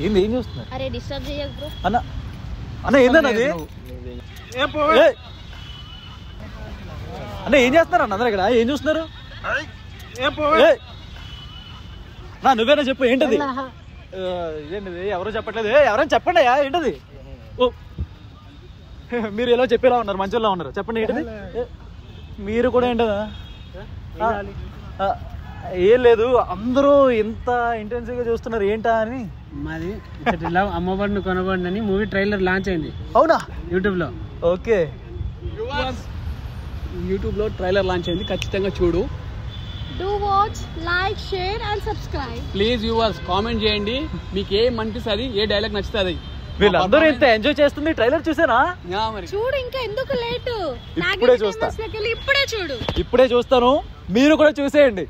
ఏంది ఏం చూస్తున్నారు? అరే డిస్టర్బ్ చేయకు బ్రో. అన్న అన్న ఏందన్న అది? అన్న ఏం చేస్తున్నారు అన్న అందరు ఇక్కడ? ఏం చూస్తున్నారు? నా నువ్వేనా చెప్పు ఏంటది? ఇదేంటిది? ఎవరో చెప్పట్లేదు. ఎవరైనా చెప్పండి అయ్యా ఏంటది? ఓ మీరు ఎలా చెప్పేలా ఉన్నారు, మంచిగా ఉన్నారు. చెప్పండి ఏంటది? మీరు కూడా ఏంటదా? ఏం లేదు, అందరూ ఎంత ఇంటెన్సివ్ గా చూస్తున్నారు ఏంటా అని. మాది అమ్మబడిని కొనబడిని అని మూవీ ట్రైలర్ లాంచ్ అయింది. అవునా? యూట్యూబ్ లో. ఓకే, యూట్యూబ్ లో ట్రైలర్ లాంచ్ అయింది, ఖచ్చితంగా చూడు. Do watch, like, share and subscribe. Please viewers comment చేయండి, మీకు ఏ అనిపిస్తుంది, ఏ డైలాగ్ నచ్చుతుంది. వీళ్ళందరూ ఇంత ఎంజాయ్ చేస్తుంది ట్రైలర్ చూసానా? చూడు, ఇంకా ఎందుకు లేటు? ఇప్పుడే చూస్తా. ఇప్పుడే చూడు. ఇప్పుడే చూస్తాను, మీరు కూడా చూసేయండి.